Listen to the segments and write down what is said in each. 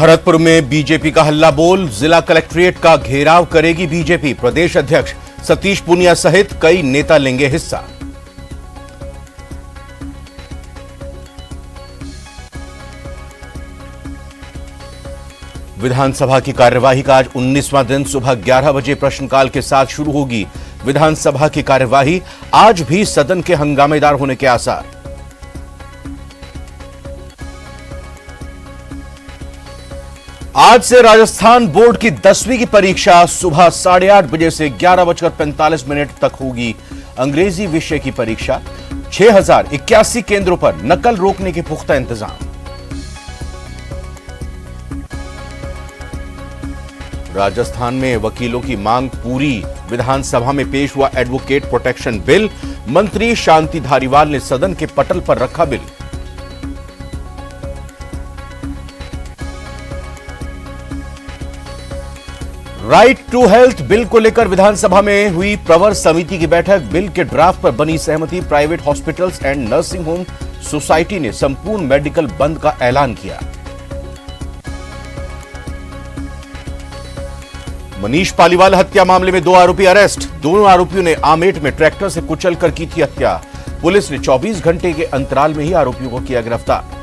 भरतपुर में बीजेपी का हल्ला बोल, जिला कलेक्ट्रेट का घेराव करेगी बीजेपी। प्रदेश अध्यक्ष सतीश पूनिया सहित कई नेता लेंगे हिस्सा। विधानसभा की कार्यवाही का आज 19वां दिन सुबह 11 बजे प्रश्नकाल के साथ शुरू होगी। विधानसभा की कार्यवाही आज भी सदन के हंगामेदार होने के आसार। आज से राजस्थान बोर्ड की 10वीं की परीक्षा सुबह 8:30 बजे से 11:45 तक होगी। अंग्रेजी विषय की परीक्षा 6081 केंद्रों पर नकल रोकने के पुख्ता इंतजाम। राजस्थान में वकीलों की मांग पूरी। विधानसभा में पेश हुआ एडवोकेट प्रोटेक्शन बिल। मंत्री शांति धारीवाल ने सदन के पटल पर रखा bill. Right to health bill को लेकर विधानसभा में हुई प्रवर समिति की बैठक। बिल के ड्राफ्ट पर बनी सहमति। Private hospitals and nursing home society ने संपूर्ण मेडिकल बंद का ऐलान किया। मनीष पालीवाल हत्या मामले में 2 आरोपी अरेस्ट। दोनों आरोपियों ने आमेट में ट्रैक्टर से कुचलकर की थी हत्या। पुलिस ने 24 घंटे के अंतराल में ही आरोपियों को किया गिरफ्तार।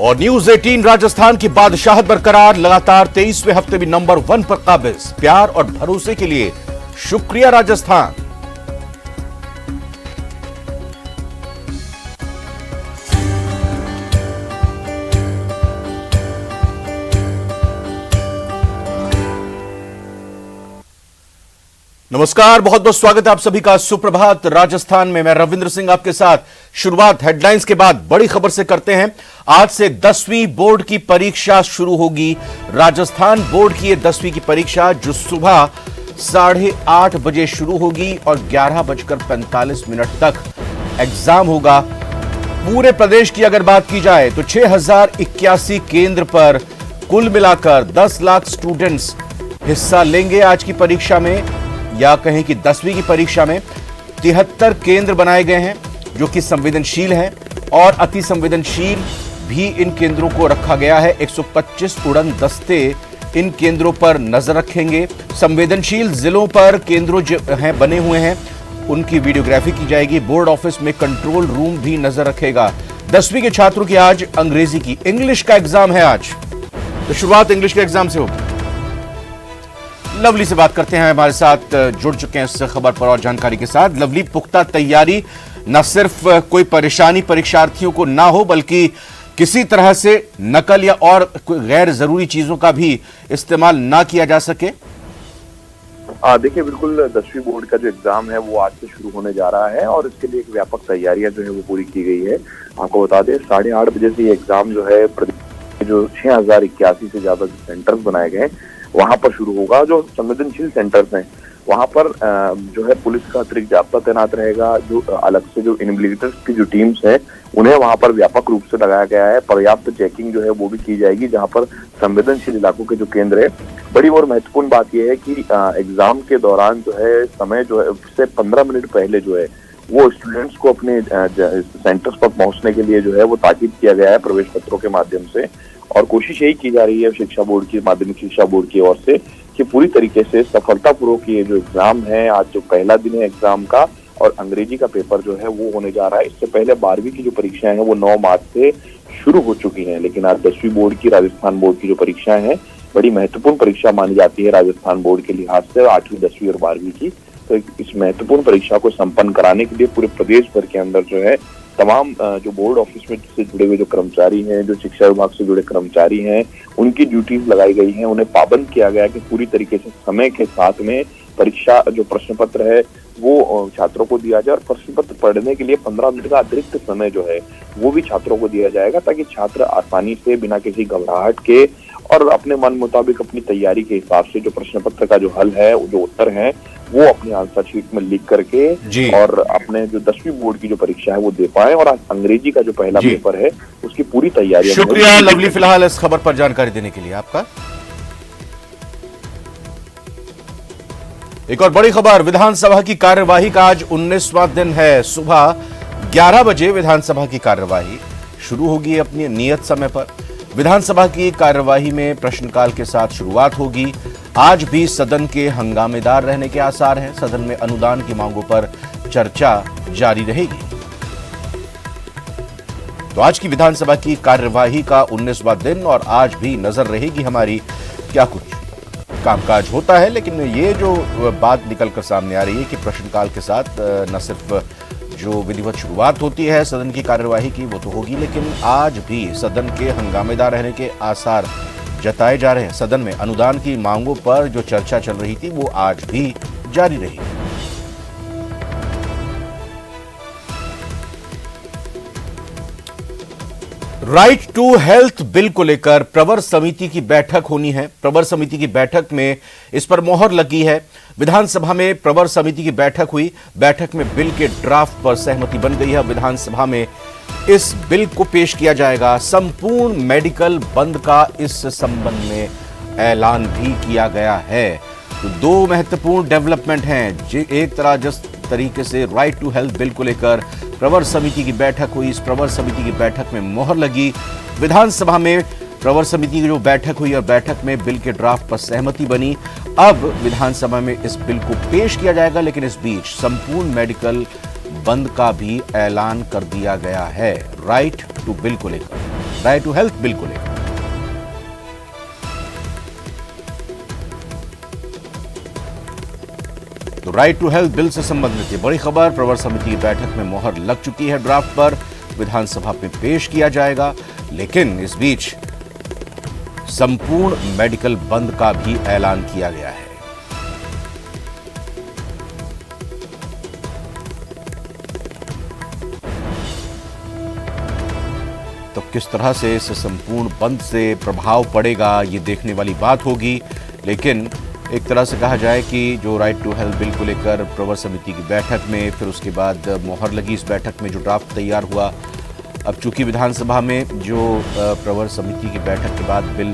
और न्यूज 18 राजस्थान की बादशाहत बरकरार। लगातार 23वें हफ्ते भी नंबर 1 पर काबिज। प्यार और भरोसे के लिए शुक्रिया राजस्थान। नमस्कार, बहुत बहुत स्वागत है आप सभी का। सुप्रभात। राजस्थान में मैं रविंद्र सिंह आपके साथ। शुरुआत हेडलाइंस के बाद बड़ी खबर से करते हैं। आज से 10वीं बोर्ड की परीक्षा शुरू होगी। राजस्थान बोर्ड की यह 10वीं की परीक्षा जो सुबह 8:30 बजे शुरू होगी और 11:45 तक एग्जाम होगा। पूरे प्रदेश की अगर बात की जाए तो 6081 केंद्र पर कुल मिलाकर 10 लाख स्टूडेंट्स हिस्सा लेंगे आज की परीक्षा में, या कहें कि 10वीं की परीक्षा में। 73 केंद्र बनाए गए हैं जो कि संवेदनशील हैं और अति संवेदनशील भी इन केंद्रों को रखा गया है। 125 उड़न दस्ते इन केंद्रों पर नजर रखेंगे। संवेदनशील जिलों पर केंद्रों जो हैं बने हुए हैं उनकी वीडियोग्राफी की जाएगी। बोर्ड ऑफिस में कंट्रोल रूम भी नजर रखेगा। 10वीं के छात्रों की आज अंग्रेजी की इंग्लिश का एग्जाम है आज, तो शुरुआत इंग्लिश के एग्जाम से होगी। लवली से बात करते हैं, हमारे साथ जुड़ चुके हैं इस खबर पर और जानकारी के साथ। लवली, पुख्ता तैयारी, न सिर्फ कोई परेशानी परीक्षार्थियों को ना हो बल्कि किसी तरह से नकल या और कोई गैर जरूरी चीजों का भी इस्तेमाल ना किया जा सके। देखिए, बिल्कुल 10वीं बोर्ड का जो एग्जाम है वो आज से शुरू होने जा रहा है और इसके लिए एक व्यापक तैयारियां जो है वो पूरी की गई है। आपको बता दें 8:30 बजे से ये एग्जाम जो है जो 6081 से ज्यादा सेंटर्स बनाए गए वहां पर शुरू होगा। जो संवेदनशील सेंटर्स हैं वहां पर जो है पुलिस का अतिरिक्त जाब्ता तैनात रहेगा। जो अलग से जो इन्विजिलेटर्स की जो टीम्स है उन्हें वहां पर व्यापक रूप से लगाया गया है। पर्याप्त चेकिंग जो है वो भी की जाएगी जहां पर संवेदनशील इलाकों के जो केंद्र है। बड़ी और महत्वपूर्ण बात यह है कि एग्जाम के दौरान जो है समय जो है उससे 15 मिनट पहले जो है वो स्टूडेंट्स को अपने सेंटर्स पर पहुंचने के लिए जो है वो ताकीद किया गया है प्रवेश पत्रों के माध्यम से। और कोशिश यही की जा रही है शिक्षा बोर्ड की, माध्यमिक शिक्षा बोर्ड की ओर से, कि पूरी तरीके से सफलतापूर्वक ये जो एग्जाम है, आज जो पहला दिन है एग्जाम का और अंग्रेजी का पेपर जो है वो होने जा रहा है। इससे पहले 12वीं की जो परीक्षाएं हैं वो 9 मार्च से शुरू हो चुकी हैं, लेकिन आज 10वीं बोर्ड की, राजस्थान बोर्ड की जो परीक्षाएं हैं बड़ी महत्वपूर्ण परीक्षा मानी जाती है राजस्थान बोर्ड के लिहाज से, 8वीं, 10वीं और 12वीं की। तो इस महत्वपूर्ण परीक्षा को संपन्न कराने के लिए पूरे प्रदेश भर के अंदर जो है तमाम जो बोर्ड ऑफिस में से जुड़े हुए जो कर्मचारी हैं, जो शिक्षा विभाग से जुड़े कर्मचारी हैं, उनकी ड्यूटीज लगाई गई हैं। उन्हें पाबंद किया गया कि पूरी तरीके से समय के साथ में परीक्षा जो प्रश्न पत्र है वो छात्रों को दिया जाए और प्रश्न पत्र पढ़ने के लिए 15 मिनट का अतिरिक्त समय जो है वो भी छात्रों को दिया जाएगा, ताकि छात्र आसानी से बिना किसी घबराहट के और अपने मन मुताबिक अपनी तैयारी के हिसाब से जो प्रश्न पत्र का जो हल है, जो उत्तर है, वो अपनी आंसर शीट में लिख करके और अपने जो 10वीं बोर्ड की जो परीक्षा है वो दे पाए। और अंग्रेजी का जो पहला पेपर है उसकी पूरी तैयारी। शुक्रिया लवली फिलहाल इस खबर पर जानकारी देने के लिए आपका। एक और बड़ी खबर, विधानसभा की कार्यवाही का आज 19वां दिन है। सुबह 11 बजे विधानसभा की कार्यवाही शुरू होगी अपनी नियत समय पर। विधानसभा की कार्यवाही में प्रश्नकाल के साथ शुरुआत होगी। आज भी सदन के हंगामेदार रहने के आसार हैं। सदन में अनुदान की मांगों पर चर्चा जारी रहेगी। तो आज की विधानसभा की कार्यवाही का 19वां दिन और आज भी नजर रहेगी हमारी क्या कुछ कामकाज होता है। लेकिन ये जो बात निकलकर सामने आ रही है कि प्रश्नकाल के साथ न सिर्फ जो विधिवत शुरुआत होती है सदन की कार्यवाही की वो तो होगी, लेकिन आज भी सदन के हंगामेदार रहने के आसार जताए जा रहे हैं। सदन में अनुदान की मांगों पर जो चर्चा चल रही थी वो आज भी जारी रहेगी। राइट टू हेल्थ बिल को लेकर प्रवर समिति की बैठक होनी है। प्रवर समिति की बैठक में इस पर मोहर लगी है। विधानसभा में प्रवर समिति की बैठक हुई। बैठक में बिल के ड्राफ्ट पर सहमति बन गई है। विधानसभा में इस बिल को पेश किया जाएगा। संपूर्ण मेडिकल बंद का इस संबंध में ऐलान भी किया गया है। तो दो महत्वपूर्ण डेवलपमेंट हैं। एक तरह जिस तरीके से राइट टू हेल्थ बिल को लेकर प्रवर समिति की बैठक हुई, इस प्रवर समिति की बैठक में मोहर लगी। विधानसभा में प्रवर समिति की जो बैठक हुई और बैठक में बिल के ड्राफ्ट पर सहमति बनी। अब विधानसभा में इस बिल को पेश किया जाएगा, लेकिन इस बीच संपूर्ण मेडिकल बंद का भी ऐलान कर दिया गया है। राइट टू बिल को लेकर, राइट टू हेल्थ बिल को लेकर। तो राइट टू हेल्थ बिल से संबंधित ये बड़ी खबर, प्रवर समिति की बैठक में मोहर लग चुकी है। ड्राफ्ट पर विधानसभा में पेश किया जाएगा, लेकिन इस बीच संपूर्ण मेडिकल बंद का भी ऐलान किया गया है। तो किस तरह से इस संपूर्ण बंद से प्रभाव पड़ेगा ये देखने वाली बात होगी। लेकिन एक तरह से कहा जाए कि जो राइट टू हेल्थ बिल को लेकर प्रवर समिति की बैठक में, फिर उसके बाद मोहर लगी इस बैठक में, जो ड्राफ्ट तैयार हुआ। अब चूंकि विधानसभा में जो प्रवर समिति की बैठक के बाद बिल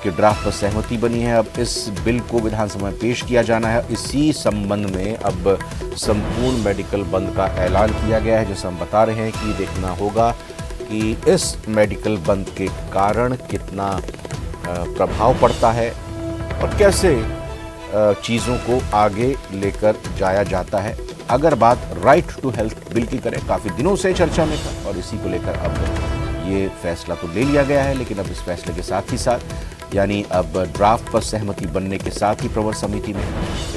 के ड्राफ्ट पर सहमति बनी है, अब इस बिल को विधानसभा में पेश किया जाना है। इसी संबंध में अब संपूर्ण मेडिकल बंद का ऐलान किया गया है। जैसे हम बता रहे हैं कि देखना होगा कि इस मेडिकल बंद के कारण कितना प्रभाव पड़ता है और कैसे चीज़ों को आगे लेकर जाया जाता है। अगर बात राइट टू हेल्थ बिल की करें, काफ़ी दिनों से चर्चा में था और इसी को लेकर अब ये फैसला तो ले लिया गया है। लेकिन अब इस फैसले के साथ ही साथ, यानी अब ड्राफ्ट पर सहमति बनने के साथ ही प्रवर समिति में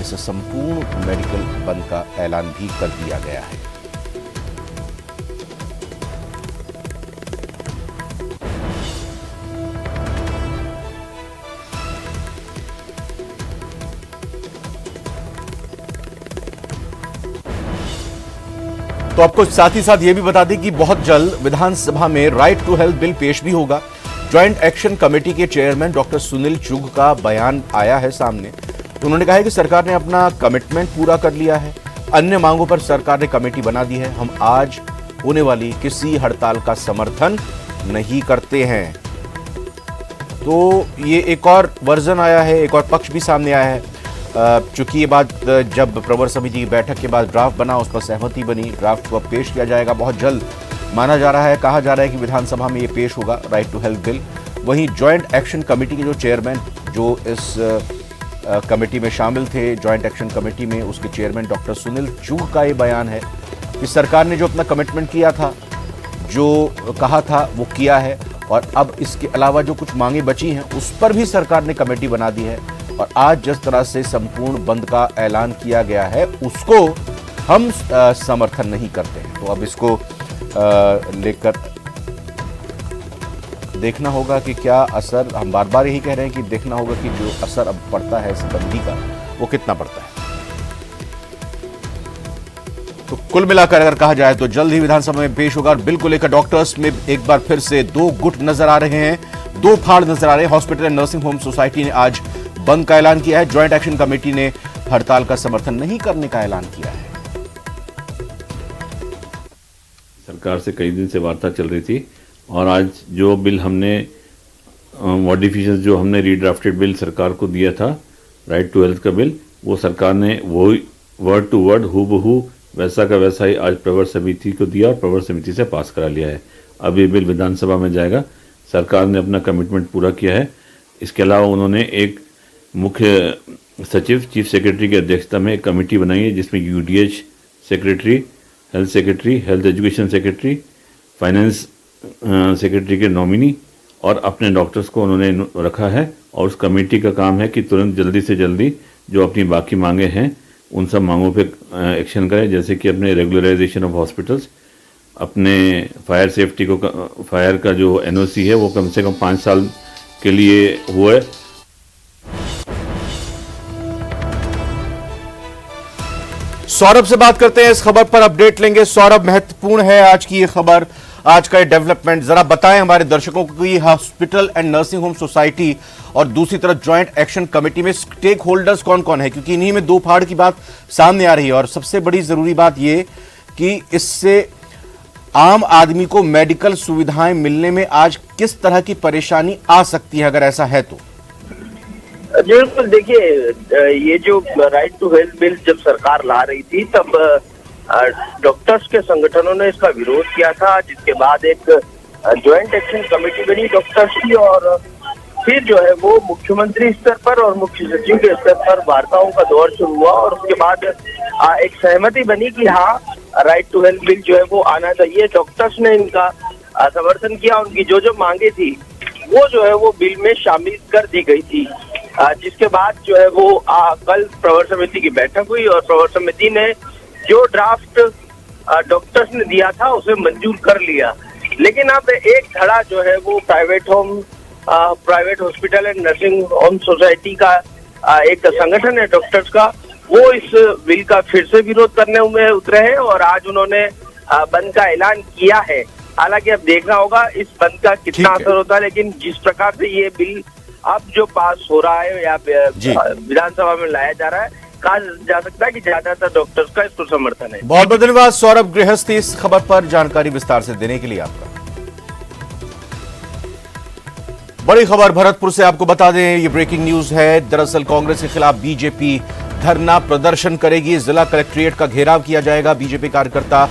इस संपूर्ण मेडिकल बंद का ऐलान भी कर दिया गया है। तो आपको साथ ही साथ ये भी बता दें कि बहुत जल्द विधानसभा में राइट टू हेल्थ बिल पेश भी होगा। ज्वाइंट एक्शन कमेटी के चेयरमैन डॉक्टर सुनील चुग का बयान आया है सामने। तो उन्होंने कहा है कि सरकार ने अपना कमिटमेंट पूरा कर लिया है। अन्य मांगों पर सरकार ने कमेटी बना दी है। हम आज होने वाली किसी हड़ताल का समर्थन नहीं करते हैं। तो ये एक और वर्जन आया है, एक और पक्ष भी सामने आया है। चूंकि ये बात जब प्रवर समिति की बैठक के बाद ड्राफ्ट बना, उस पर सहमति बनी, ड्राफ्ट को पेश किया जाएगा बहुत जल्द माना जा रहा है। कहा जा रहा है कि विधानसभा में ये पेश होगा राइट टू हेल्थ बिल। वहीं ज्वाइंट एक्शन कमेटी के जो चेयरमैन जो इस कमेटी में शामिल थे, ज्वाइंट एक्शन कमेटी में, उसके चेयरमैन डॉक्टर सुनील चुग का ये बयान है कि सरकार ने जो अपना कमिटमेंट किया था, जो कहा था वो किया है और अब इसके अलावा जो कुछ मांगे बची हैं उस पर भी सरकार ने कमेटी बना दी है। और आज जिस तरह से संपूर्ण बंद का ऐलान किया गया है उसको हम समर्थन नहीं करते हैं। तो अब इसको लेकर देखना होगा कि क्या असर, हम बार बार यही कह रहे हैं कि देखना होगा कि जो असर अब पड़ता है इस बंदी का वो कितना पड़ता है। तो कुल मिलाकर अगर कहा जाए तो जल्द ही विधानसभा में पेश होगा। और बिल को लेकर डॉक्टर्स में एक बार फिर से दो गुट नजर आ रहे हैं, दो फाड़ नजर आ रहे हैं। Hospital and nursing home society ने आज बंद का ऐलान किया है। ज्वाइंट एक्शन कमेटी ने हड़ताल का समर्थन नहीं करने का ऐलान किया है। सरकार से कई दिन से वार्ता चल रही थी और आज जो बिल हमने मॉडिफिकेशन जो हमने रीड्राफ्टेड बिल सरकार को दिया था, राइट टू हेल्थ का बिल, वो सरकार ने वही वर्ड टू वर्ड हूबहू वैसा का वैसा ही आज प्रवर समिति को दिया और प्रवर समिति से पास करा लिया है। अब ये बिल विधानसभा में जाएगा। सरकार ने अपना कमिटमेंट पूरा किया है। इसके अलावा उन्होंने एक मुख्य सचिव चीफ सेक्रेटरी की अध्यक्षता में एक कमेटी बनाई है जिसमें UDH secretary, health education secretary, finance secretary के नॉमिनी और अपने डॉक्टर्स को उन्होंने रखा है। और उस कमेटी का काम है कि तुरंत जल्दी से जल्दी जो अपनी बाकी मांगे हैं उन सब मांगों पे एक्शन करें, जैसे कि अपने रेगुलराइजेशन ऑफ हॉस्पिटल्स, अपने फायर सेफ्टी को, फायर का जो एनओसी है वो कम से कम 5 साल के लिए हुआ है। सौरभ से बात करते हैं, इस खबर पर अपडेट लेंगे। सौरभ, महत्वपूर्ण है आज की ये खबर, आज का ये डेवलपमेंट, जरा बताएं हमारे दर्शकों को कि hospital and nursing home society और दूसरी तरफ ज्वाइंट एक्शन कमेटी में स्टेक होल्डर्स कौन कौन है, क्योंकि इन्हीं में दो फाड़ की बात सामने आ रही है। और सबसे बड़ी जरूरी बात यह कि इससे आम आदमी को मेडिकल सुविधाएं मिलने में आज किस तरह की परेशानी आ सकती है, अगर ऐसा है तो? बिल्कुल, देखिए ये जो राइट टू हेल्थ बिल जब सरकार ला रही थी तब डॉक्टर्स के संगठनों ने इसका विरोध किया था, जिसके बाद एक ज्वाइंट एक्शन कमेटी बनी डॉक्टर्स की और फिर जो है वो मुख्यमंत्री स्तर पर और मुख्य सचिव के स्तर पर वार्ताओं का दौर शुरू हुआ और उसके बाद एक सहमति बनी कि हाँ, राइट टू हेल्थ बिल जो है वो आना चाहिए। डॉक्टर्स ने इनका समर्थन किया, उनकी जो जो मांगे थी वो जो है वो बिल में शामिल कर दी गई थी, जिसके बाद जो है वो कल प्रवर समिति की बैठक हुई और प्रवर समिति ने जो ड्राफ्ट डॉक्टर्स ने दिया था उसे मंजूर कर लिया। लेकिन अब एक धड़ा जो है वो private hospital and nursing home society का एक संगठन है डॉक्टर्स का, वो इस बिल का फिर से विरोध करने में उतरे हैं और आज उन्होंने बंद का ऐलान किया है। हालांकि अब देखना होगा इस बंद का कितना असर होता है, लेकिन जिस प्रकार से ये बिल अब जो पास हो रहा है या विधानसभा में लाया जा रहा है, कहा जा सकता है कि ज्यादातर डॉक्टर्स का इसको समर्थन है। बहुत बहुत धन्यवाद सौरभ गृहस्थी, इस खबर पर जानकारी विस्तार से देने के लिए आपका। बड़ी खबर भरतपुर से आपको बता दें, ये ब्रेकिंग न्यूज है। दरअसल कांग्रेस के खिलाफ बीजेपी धरना प्रदर्शन करेगी, जिला कलेक्ट्रेट का घेराव किया जाएगा। बीजेपी कार्यकर्ता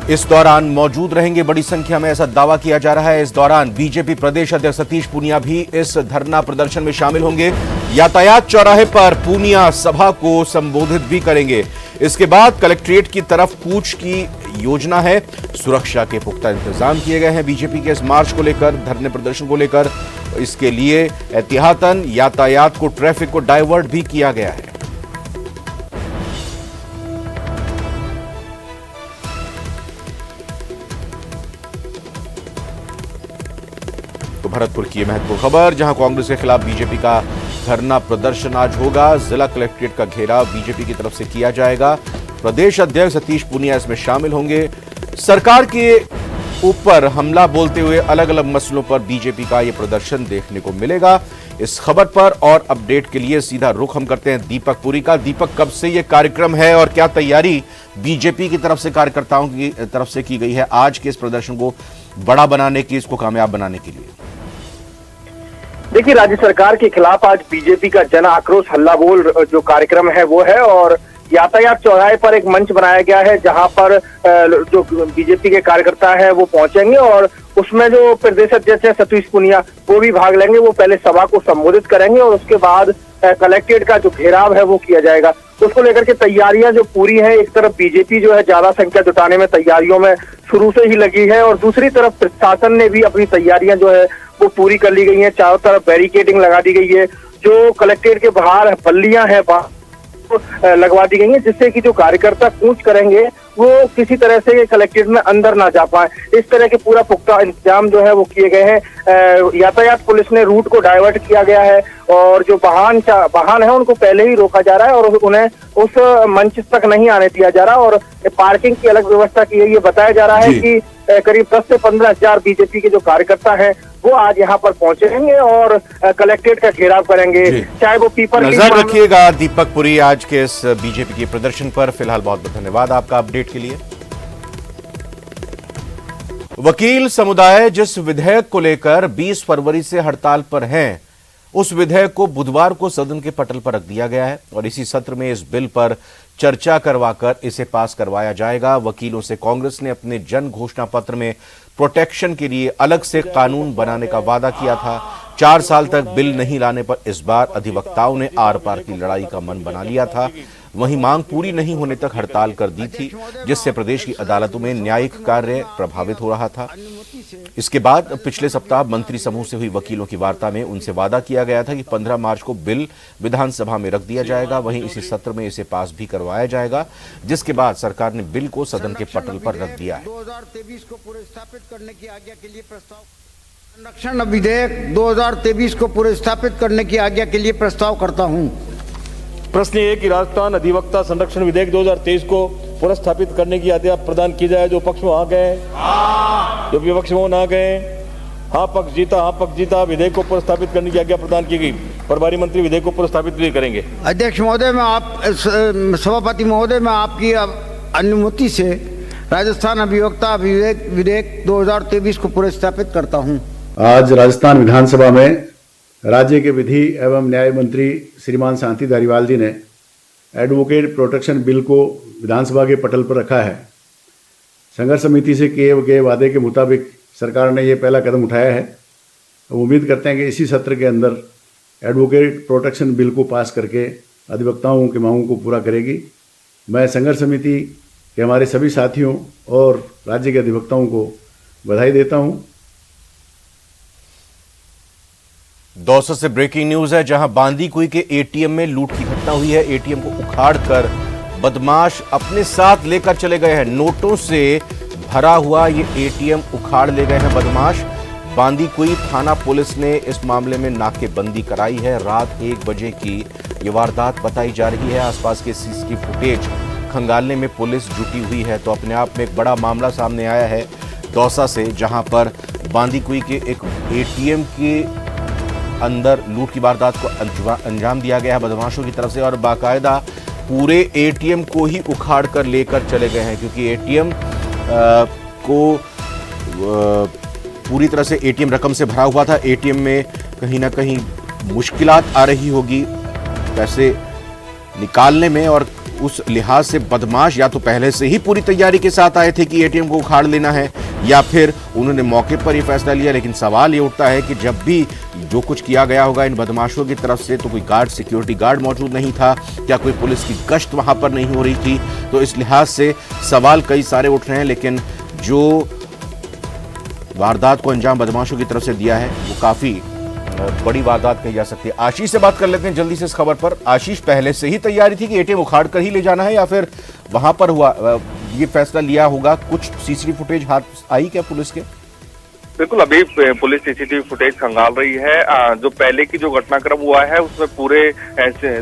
इस दौरान मौजूद रहेंगे बड़ी संख्या में, ऐसा दावा किया जा रहा है। इस दौरान बीजेपी प्रदेश अध्यक्ष सतीश पूनिया भी इस धरना प्रदर्शन में शामिल होंगे। यातायात चौराहे पर पूनिया सभा को संबोधित भी करेंगे। इसके बाद कलेक्ट्रेट की तरफ कूच की योजना है। सुरक्षा के पुख्ता इंतजाम किए गए हैं बीजेपी के इस मार्च को लेकर, धरने प्रदर्शन को लेकर। इसके लिए एहतियातन यातायात को, ट्रैफिक को डाइवर्ट भी किया गया है। तो भरतपुर की महत्वपूर्ण खबर, जहां कांग्रेस के खिलाफ बीजेपी का धरना प्रदर्शन आज होगा। जिला कलेक्ट्रेट का घेराव बीजेपी की तरफ से किया जाएगा। प्रदेश अध्यक्ष सतीश पूनिया इसमें शामिल होंगे। सरकार के ऊपर हमला बोलते हुए अलग अलग मसलों पर बीजेपी का यह प्रदर्शन देखने को मिलेगा। इस खबर पर और अपडेट के लिए सीधा रुख हम करते हैं दीपक पुरी का। दीपक, कब से यह कार्यक्रम है और क्या तैयारी बीजेपी की तरफ से, कार्यकर्ताओं की तरफ से की गई है आज के इस प्रदर्शन को बड़ा बनाने की, इसको कामयाब बनाने के लिए? देखिए, राज्य सरकार के खिलाफ आज बीजेपी का जन आक्रोश हल्ला बोल जो कार्यक्रम है वो है और यातायात चौराहे पर एक मंच बनाया गया है जहां पर जो बीजेपी के कार्यकर्ता है वो पहुंचेंगे और उसमें जो प्रदेश अध्यक्ष है सतीश पूनिया वो भी भाग लेंगे। वो पहले सभा को संबोधित करेंगे और उसके बाद कलेक्ट्रेट का जो घेराव है वो किया जाएगा। तो उसको लेकर के तैयारियां जो पूरी है, एक तरफ बीजेपी जो है ज्यादा संख्या जुटाने में तैयारियों में शुरू से ही लगी है और दूसरी तरफ प्रशासन ने भी अपनी तैयारियां जो है वो पूरी कर ली गई है। चारों तरफ बैरिकेडिंग लगा दी गई है, जो कलेक्ट्रेट के बाहर बल्लियां हैं लगवा दी गई है, जिससे कि जो कार्यकर्ता कूच करेंगे वो किसी तरह से कलेक्ट्रेट में अंदर ना जा पाए। इस तरह के पूरा पुख्ता इंतजाम जो है वो किए गए हैं। यातायात पुलिस ने रूट को डाइवर्ट किया गया है और जो वाहन है उनको पहले ही रोका जा रहा है और उन्हें उस मंच तक नहीं आने दिया जा रहा और पार्किंग की अलग व्यवस्था की है। ये बताया जा रहा है कि करीब 10 से 15 हजार बीजेपी के जो कार्यकर्ता हैं वो आज यहाँ पर पहुंचेंगे और कलेक्ट्रेट का घेराव करेंगे, चाहे वो पीपल। नजर रखिएगा दीपक पुरी आज के इस बीजेपी के प्रदर्शन पर। फिलहाल बहुत बहुत धन्यवाद आपका अपडेट के लिए। वकील समुदाय जिस विधेयक को लेकर 20 फरवरी से हड़ताल पर हैं, उस विधेयक को बुधवार को सदन के पटल पर रख दिया गया है और इसी सत्र में इस बिल पर चर्चा करवाकर इसे पास करवाया जाएगा। वकीलों से कांग्रेस ने अपने जन घोषणा पत्र में प्रोटेक्शन के लिए अलग से कानून बनाने का वादा किया था। 4 साल तक बिल नहीं लाने पर इस बार अधिवक्ताओं ने आर पार की लड़ाई का मन बना लिया था। वहीं मांग पूरी नहीं होने तक हड़ताल कर दी थी, जिससे प्रदेश की अदालतों में न्यायिक कार्य प्रभावित हो रहा था। इसके बाद पिछले सप्ताह मंत्री समूह से हुई वकीलों की वार्ता में उनसे वादा किया गया था कि 15 मार्च को बिल विधानसभा में रख दिया जाएगा। वहीं इसी सत्र में इसे पास भी करवाया जाएगा, जिसके बाद सरकार ने बिल को सदन के पटल पर रख दिया है। 2023 को पुनर्स्थापित करने की आज्ञा के लिए प्रस्ताव संरक्षण विधेयक 2023 को पुनर्स्थापित करने की आज्ञा के लिए प्रस्ताव करता हूं। प्रश्न ये कि राजस्थान अधिवक्ता संरक्षण विधेयक 2023 को पुनर्स्थापित करने की आज्ञा प्रदान की जाए। जो पक्ष में आ गए, जो विपक्ष में ना गए, हाँ पक्ष जीता, विधेयक को पुनर्स्थापित करने की आज्ञा प्रदान की गई। प्रभारी मंत्री विधेयक को पुनर्स्थापित भी करेंगे। अध्यक्ष महोदय, सभापति महोदय, मैं आपकी अनुमति से राजस्थान अधिवक्ता विधेयक 2023 को पुनर्स्थापित करता हूँ। आज राजस्थान विधानसभा में राज्य के विधि एवं न्याय मंत्री श्रीमान शांति धारीवाल जी ने एडवोकेट प्रोटेक्शन बिल को विधानसभा के पटल पर रखा है। संघर्ष समिति से किए गए वादे के मुताबिक सरकार ने ये पहला कदम उठाया है। उम्मीद करते हैं कि इसी सत्र के अंदर एडवोकेट प्रोटेक्शन बिल को पास करके अधिवक्ताओं की मांगों को पूरा करेगी। मैं संघर्ष समिति के हमारे सभी साथियों और राज्य के अधिवक्ताओं को बधाई देता हूं। दौसा से ब्रेकिंग न्यूज है, जहां बांदीकुई के एटीएम में लूट की घटना हुई है। एटीएम को उखाड़कर बदमाश अपने साथ लेकर चले गए हैं। नोटों से भरा हुआ ये एटीएम उखाड़ ले गए हैं बदमाश। बांदीकुई थाना पुलिस ने इस मामले में नाकेबंदी कराई है। रात 1 बजे की ये वारदात बताई जा रही है। आसपास के सीसीटीवी फुटेज खंगालने में पुलिस जुटी हुई है। तो अपने आप में एक बड़ा मामला सामने आया है दौसा से, जहां पर बांदीकुई के एक एटीएम के अंदर लूट की वारदात को अंजाम दिया गया है बदमाशों की तरफ से और बाकायदा पूरे एटीएम को ही उखाड़ कर लेकर चले गए हैं, क्योंकि एटीएम को पूरी तरह से एटीएम रकम से भरा हुआ था। एटीएम में कहीं ना कहीं मुश्किलात आ रही होगी पैसे निकालने में, और उस लिहाज से बदमाश या तो पहले से ही पूरी तैयारी के साथ आए थे कि एटीएम को उखाड़ लेना है, या फिर उन्होंने मौके पर ही फैसला लिया। लेकिन सवाल ये उठता है कि जब भी जो कुछ किया गया होगा इन बदमाशों की तरफ से, तो कोई गार्ड, सिक्योरिटी गार्ड मौजूद नहीं था, क्या कोई पुलिस की गश्त वहां पर नहीं हो रही थी? तो इस लिहाज से सवाल कई सारे उठ रहे हैं। लेकिन जो वारदात को अंजाम बदमाशों की तरफ से दिया है वो काफी बड़ी वारदात कही जा सकती है। आशीष से बात कर लेते हैं जल्दी से इस खबर पर। आशीष, पहले से ही तैयारी थी कि एटीएम उखाड़ कर ही ले जाना है, या फिर वहां पर हुआ ये फैसला लिया होगा? कुछ सीसीटीवी फुटेज हाथ आई क्या पुलिस के? बिल्कुल, अभी पुलिस सीसीटीवी फुटेज खंगाल रही है। जो पहले की जो घटनाक्रम हुआ है उसमें पूरे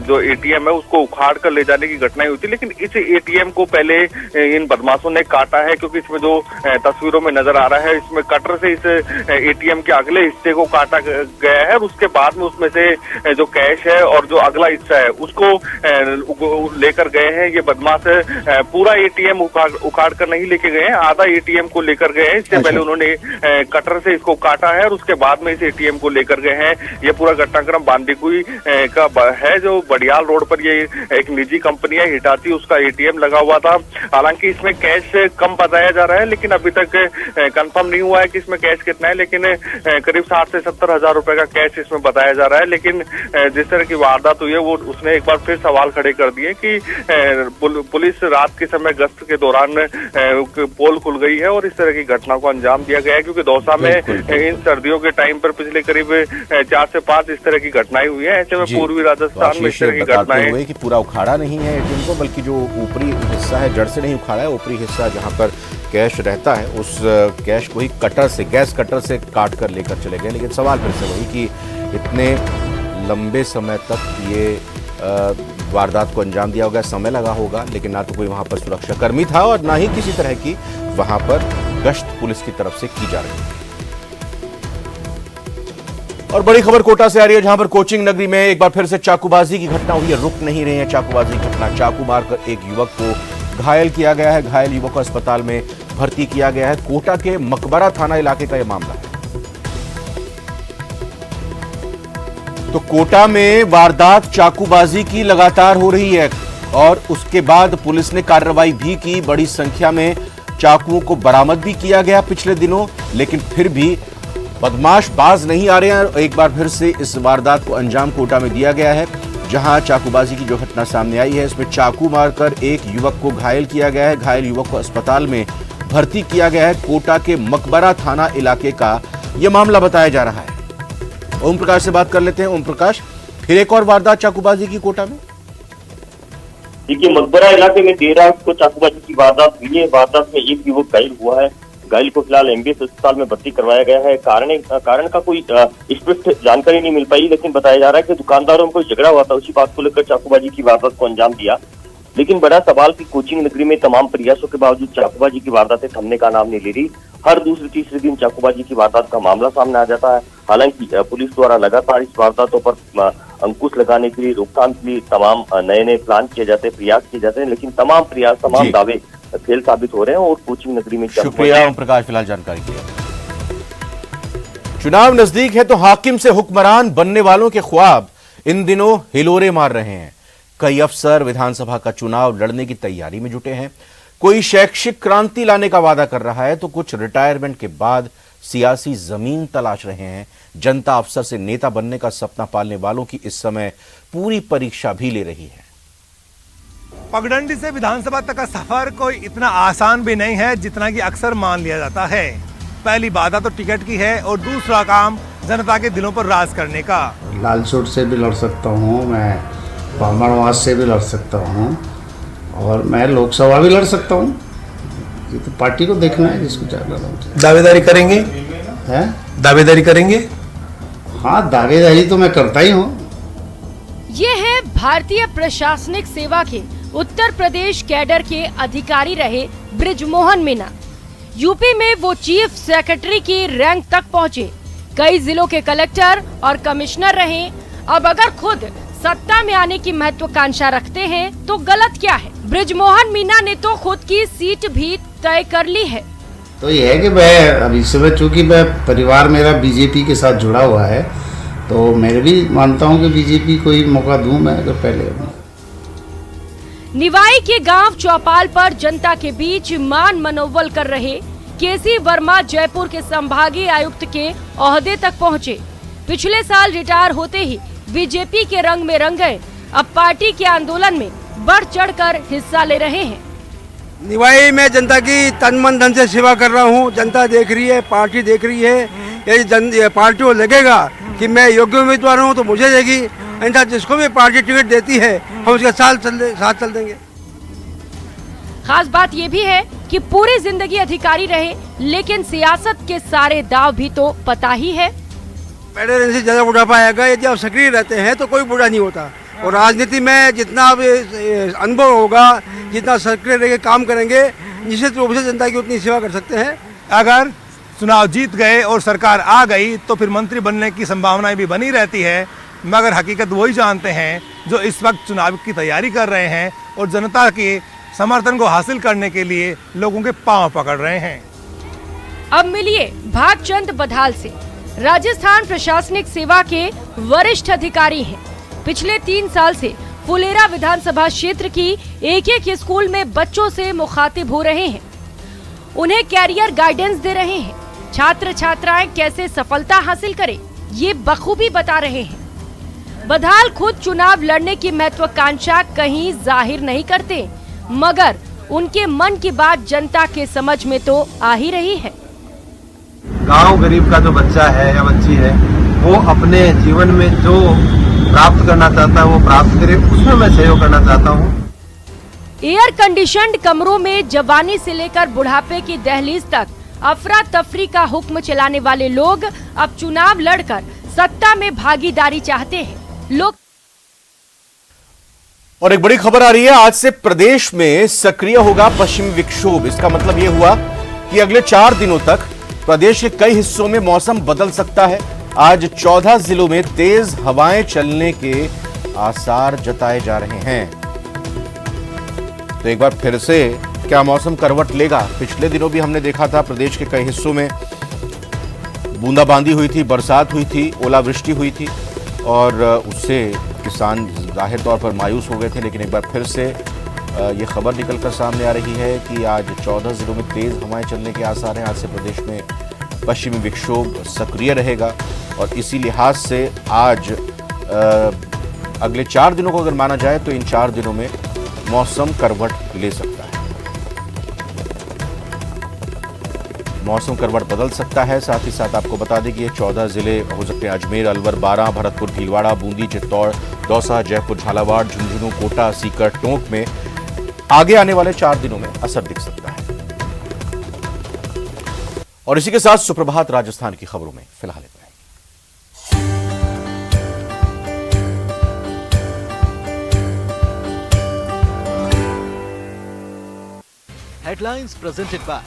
जो एटीएम है उसको उखाड़ कर ले जाने की घटनाएं हुई थी, लेकिन इस एटीएम को पहले इन बदमाशों ने काटा है, क्योंकि इसमें जो तस्वीरों में नजर आ रहा है इसमें कटर से इस एटीएम के अगले हिस्से को काटा गया है और उसके बाद में उसमें से जो कैश है और जो अगला हिस्सा है उसको लेकर गए हैं ये बदमाश। पूरा एटीएम उखाड़ कर नहीं लेके गए हैं, आधा एटीएम को लेकर गए हैं। इससे पहले उन्होंने से इसको काटा है और उसके बाद में इस एटीएम को लेकर गए हैं। ये पूरा घटनाक्रम बांदीकुई का है, जो बडियाल रोड पर ये एक निजी कंपनी है हिटाची, उसका एटीएम लगा हुआ था। हालांकि इसमें कैश कम बताया जा रहा है, लेकिन अभी तक कंफर्म नहीं हुआ है कि इसमें कैश कितना है, लेकिन करीब 60 से 70 हजार रुपए का कैश इसमें बताया जा रहा है। लेकिन जिस तरह की वारदात हुई है वो उसने एक बार फिर सवाल खड़े कर दिए कि पुलिस रात के समय गश्त के दौरान पोल खुल गई है और इस तरह की घटना को अंजाम दिया गया है, क्योंकि दौसा में इन सर्दियों के टाइम पर पिछले करीब 4 से 5 इस तरह की घटनाएं हुई है। ऐसे में पूर्वी राजस्थान में इस तरह की घटनाएं हुई कि पूरा उखाड़ा नहीं है एटीएम को, बल्कि जो ऊपरी हिस्सा है जड़ से नहीं उखाड़ा है, ऊपरी हिस्सा जहां पर कैश रहता है उस कैश को ही कटर से, गैस कटर से काट कर लेकर चले गए। लेकिन सवाल फिर से वही कि इतने लंबे समय तक ये वारदात को अंजाम दिया होगा, समय लगा होगा, लेकिन ना तो कोई वहां पर सुरक्षा कर्मी था और ना ही किसी तरह की वहां पर गश्त पुलिस की तरफ से की जा रही है। और बड़ी खबर कोटा से आ रही है, जहां पर कोचिंग नगरी में एक बार फिर से चाकूबाजी की घटना हुई है। रुक नहीं रही है चाकूबाजी की घटना। चाकू मारकर एक युवक को घायल किया गया है। घायल युवक को अस्पताल में भर्ती किया गया है। कोटा के मकबरा थाना इलाके का यह मामला है। तो कोटा में वारदात चाकूबाजी की लगातार हो रही है और उसके बाद पुलिस ने कार्रवाई भी की। बड़ी संख्या में चाकुओं को बरामद भी किया गया पिछले दिनों, लेकिन फिर भी बदमाश बाज नहीं आ रहे हैं। एक बार फिर से इस वारदात को अंजाम कोटा में दिया गया है, जहां चाकूबाजी की जो घटना सामने आई है इसमें चाकू मारकर एक युवक को घायल किया गया है। घायल युवक को अस्पताल में भर्ती किया गया है। कोटा के मकबरा थाना इलाके का यह मामला बताया जा रहा है। ओम प्रकाश से बात कर लेते हैं। ओम प्रकाश, फिर एक और वारदात चाकूबाजी की कोटा में? देखिए, मकबरा इलाके में देर रात को चाकूबाजी की वारदात हुई है। वारदात में एक युवक घायल हुआ है। घायल को फिलहाल एमबीएस अस्पताल में भर्ती करवाया गया है। कारण का कोई स्पष्ट जानकारी नहीं मिल पाई, लेकिन बताया जा रहा है कि दुकानदारों में कोई झगड़ा हुआ था, उसी बात को लेकर चाकूबाजी की वारदात को अंजाम दिया। लेकिन बड़ा सवाल की कोचिंग नगरी में तमाम प्रयासों के बावजूद चाकूबाजी की वारदातें थमने का नाम नहीं ले रही। हर दूसरे तीसरे दिन चाकूबाजी की वारदात का मामला सामने आ जाता है। हालांकि पुलिस द्वारा लगातार इस वारदातों पर अंकुश लगाने के लिए, रोकथाम के लिए तमाम नए प्लान किए जाते हैं, प्रयास किए जाते हैं, लेकिन तमाम प्रयास, तमाम दावे फेल साबित हो रहे हैं और कोचिंग नगरी में। शुक्रिया ओम प्रकाश, फिलहाल जानकारी के लिए। चुनाव नजदीक है तो हाकिम से हुक्मरान बनने वालों के ख्वाब इन दिनों हिलोरे मार रहे हैं। कई अफसर विधानसभा का चुनाव लड़ने की तैयारी में जुटे हैं। कोई शैक्षिक क्रांति लाने का वादा कर रहा है तो कुछ रिटायरमेंट के बाद सियासी जमीन तलाश रहे हैं। जनता अफसर से नेता बनने का सपना पालने वालों की इस समय पूरी परीक्षा भी ले रही है। पगडंडी से विधानसभा तक का सफर कोई इतना आसान भी नहीं है जितना कि अक्सर मान लिया जाता है। पहली बाधा तो टिकट की है और दूसरा काम जनता के दिलों पर राज करने का। लालसोट से भी लड़ सकता हूँ, मैं बामणवास से भी लड़ सकता हूँ और मैं लोकसभा भी लड़ सकता हूँ। ये तो पार्टी को देखना है जिसको चाहे लड़ाऊं। दावेदारी करेंगे? है दावेदारी करेंगे? हाँ, दावेदारी तो मैं करता ही हूँ। ये है भारतीय प्रशासनिक सेवा के उत्तर प्रदेश कैडर के अधिकारी रहे बृजमोहन मीना। यूपी में वो चीफ सेक्रेटरी की रैंक तक पहुँचे। कई जिलों के कलेक्टर और कमिश्नर रहे। अब अगर खुद सत्ता में आने की महत्वाकांक्षा रखते हैं तो गलत क्या है? बृजमोहन मीना ने तो खुद की सीट भी तय कर ली है। तो ये है कि मैं अभी सुबह, चूंकि मैं परिवार मेरा बीजेपी के साथ जुड़ा हुआ है, तो मैं भी मानता हूं कि बीजेपी को ही मौका दूं मैं अगर पहले। निवाई के गांव चौपाल पर जनता के बीच मान मनोबल कर रहे केसी वर्मा जयपुर के संभागीय आयुक्त के ओहदे तक पहुंचे। पिछले साल रिटायर होते ही बीजेपी के रंग में रंग गए। अब पार्टी के आंदोलन में बढ़ चढ़कर हिस्सा ले रहे हैं। निवाई में जनता की तन मन धन से सेवा कर रहा हूँ। जनता देख रही है, पार्टी देख रही है। यदि पार्टी को लगेगा कि मैं योग्य उम्मीदवार हूँ तो मुझे देगी, अन्यथा जिसको भी पार्टी टिकट देती है हम उसके साथ चल देंगे। खास बात ये भी है कि पूरी जिंदगी अधिकारी रहे, लेकिन सियासत के सारे दाव भी तो पता ही है। पैडर से ज्यादा बुढ़ापा आएगा। यदि आप सक्रिय रहते हैं तो कोई बुरा नहीं होता। और राजनीति में जितना अनुभव होगा, जितना सक्रिय रह के काम करेंगे, निश्चित रूप से जनता की उतनी सेवा कर सकते हैं। अगर चुनाव जीत गए और सरकार आ गई तो फिर मंत्री बनने की संभावनाएं भी बनी रहती है, मगर हकीकत वही जानते हैं जो इस वक्त चुनाव की तैयारी कर रहे हैं और जनता के समर्थन को हासिल करने के लिए लोगों के पांव पकड़ रहे हैं। अब मिलिए भागचंद बधाल से। राजस्थान प्रशासनिक सेवा के वरिष्ठ अधिकारी हैं। पिछले 3 साल से फुलेरा विधानसभा क्षेत्र की एक स्कूल में बच्चों से मुखातिब हो रहे हैं। उन्हें कैरियर गाइडेंस दे रहे हैं। छात्र छात्राएं कैसे सफलता हासिल करें, ये बखूबी बता रहे हैं। बधाल खुद चुनाव लड़ने की महत्वाकांक्षा कहीं जाहिर नहीं करते, मगर उनके मन की बात जनता के समझ में तो आ ही रही है। गांव गरीब का जो बच्चा है या बच्ची है, वो अपने जीवन में जो प्राप्त करना चाहता है वो प्राप्त करे, उसमें मैं सहयोग करना चाहता हूँ। एयर कंडीशन्ड कमरों में जवानी से लेकर बुढ़ापे की दहलीज तक अफरा तफरी का हुक्म चलाने वाले लोग अब चुनाव लड़कर सत्ता में भागीदारी चाहते हैं। लोग और एक बड़ी खबर आ रही है, आज से प्रदेश में सक्रिय होगा पश्चिमी विक्षोभ। इसका मतलब यह हुआ कि अगले 4 दिनों तक प्रदेश के कई हिस्सों में मौसम बदल सकता है। आज 14 जिलों में तेज हवाएं चलने के आसार जताए जा रहे हैं। तो एक बार फिर से क्या मौसम करवट लेगा? पिछले दिनों भी हमने देखा था प्रदेश के कई हिस्सों में बूंदाबांदी हुई थी, बरसात हुई थी, ओलावृष्टि हुई थी और उससे किसान जाहिर तौर पर मायूस हो गए थे। लेकिन एक बार फिर से ये खबर निकलकर सामने आ रही है कि आज 14 जिलों में तेज हवाएं चलने के आसार हैं। आज से प्रदेश में पश्चिमी विक्षोभ सक्रिय रहेगा और इसी लिहाज से आज अगले 4 दिनों को अगर माना जाए तो इन 4 दिनों में मौसम करवट ले सकता है। मौसम करवट बदल सकता है। साथ ही साथ आपको बता दें कि ये 14 जिले हो सकते हैं अजमेर, अलवर, बारां, भरतपुर, भीलवाड़ा, बूंदी, चित्तौड़, दौसा, जयपुर, झालावाड़, झुंझुनू, कोटा, सीकर, टोंक में आगे आने वाले 4 दिनों में असर दिख सकता है। और इसी के साथ सुप्रभात राजस्थान की खबरों में फिलहाल इतना ही। Headlines presented by